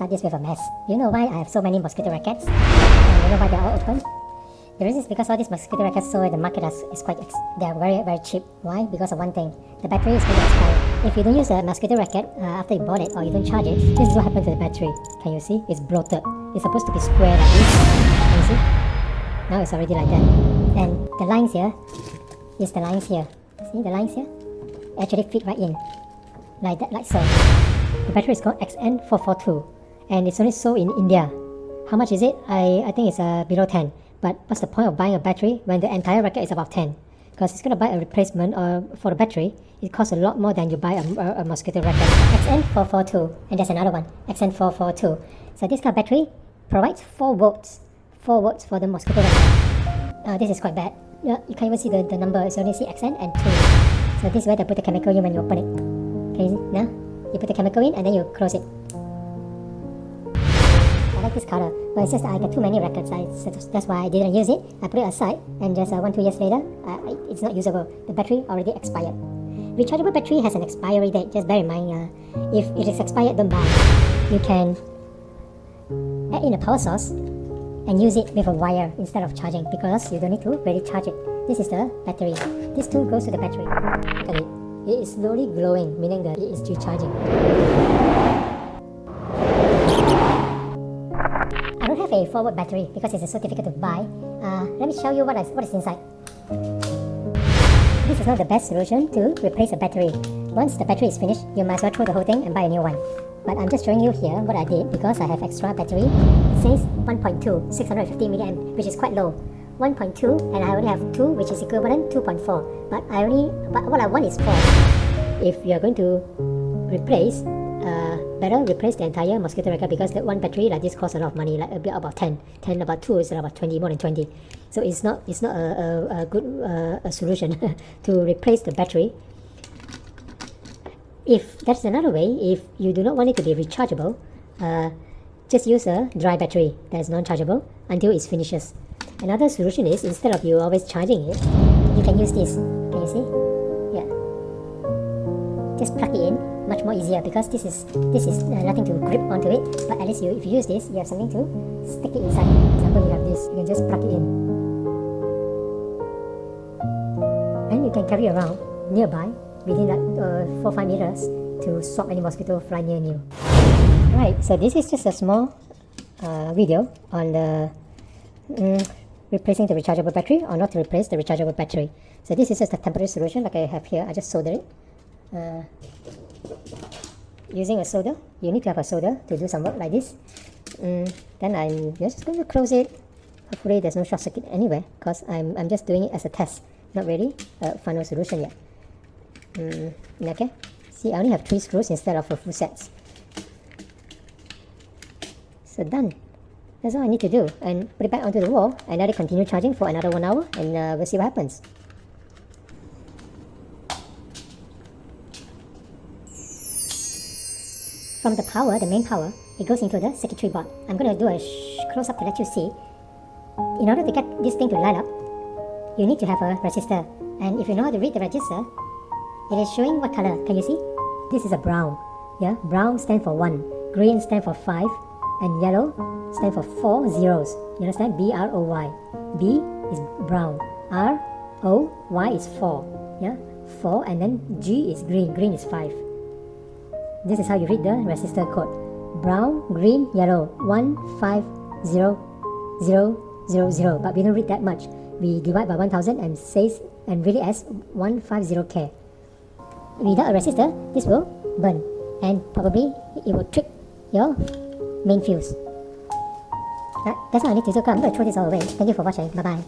start this with a mess. You know why I have so many mosquito rackets? And you know why they're all open? The reason is because all these mosquito rackets sold in the market is quite they are very, very cheap. Why? Because of one thing. The battery is going to expire. If you don't use the mosquito racket after you bought it, or you don't charge it, this is what happened to the battery. Can you see? It's bloated. It's supposed to be square like this. Can you see? Now it's already like that. And the lines here is the lines here. See the lines here? Actually fit right in. Like that, like so. The battery is called XN442 and it's only sold in India. How much is it? I think it's below 10. But what's the point of buying a battery when the entire racket is about 10? Because it's going to buy a replacement for the battery. It costs a lot more than you buy a mosquito racket. XN442, and there's another one, XN442. So this kind of battery provides 4 volts. 4 volts for the mosquito racket. This is quite bad. You can't even see the number. It's only see XN and 2. So this is where they put the chemical in when you open it. Can you see? Now, you put the chemical in and then you close it. I like this color, but it's just that I got too many rackets. That's why I didn't use it. I put it aside, and just 1-2 years later, it's not usable. The battery already expired. Rechargeable battery has an expiry date. Just bear in mind, if it is expired, don't buy. You can add in a power source and use it with a wire instead of charging, because you don't need to really charge it. This is the battery. This too goes to the battery. Look at it. It is slowly glowing, meaning that it is recharging. I don't have a forward battery because it's so difficult to buy. Let me show you what is inside. This is not the best solution to replace a battery. Once the battery is finished, you might as well throw the whole thing and buy a new one. But I'm just showing you here what I did because I have extra battery. It says 1.2, 650 mAh, which is quite low. 1.2 and I only have 2, which is equivalent 2.4. But what I want is 4. If you are going to replace, better replace the entire mosquito racket, because that one battery like this costs a lot of money, like about 10, about 2 is about 20, more than 20. So it's not a good solution to replace the battery. If that's another way, if you do not want it to be rechargeable, just use a dry battery that is non-chargeable until it finishes. Another solution is, instead of you always charging it, you can use this. Can you see? Yeah. Just plug it in, much more easier, because this is nothing to grip onto it. But at least if you use this, you have something to stick it inside. For example, you have this. You can just plug it in, and you can carry around nearby within like 4-5 meters to swap any mosquito fly near you. Right. So this is just a small video on the replacing the rechargeable battery, or not to replace the rechargeable battery. So this is just a temporary solution like I have here. I just solder it. Using a solder, you need to have a solder to do some work like this. Then I'm just going to close it. Hopefully there's no short circuit anywhere, because I'm just doing it as a test, not really a final solution yet. Okay, see, I only have 3 screws instead of a full set. So done. That's all I need to do, and put it back onto the wall and let it continue charging for another 1 hour, and we'll see what happens. From the main power, it goes into the circuitry board. I'm going to do a close-up to let you see. In order to get this thing to light up, you need to have a resistor, and if you know how to read the register, it is showing what color. Can you see? This is a brown. Yeah, brown stands for 1, green stands for 5, and yellow stands for 4 zeros. You understand? B-R-O-Y. B is brown. R-O-Y is 4. Yeah, 4, and then G is green. Green is 5. This is how you read the resistor code. Brown, green, yellow. 1, 5, 0, 0, 0, 0. But we don't read that much. We divide by 1000 and says and read it as 150K. Without a resistor, this will burn, and probably it will trip your main fuse. That's all I need to do. I'm going to throw this all away. Thank you for watching. Bye bye.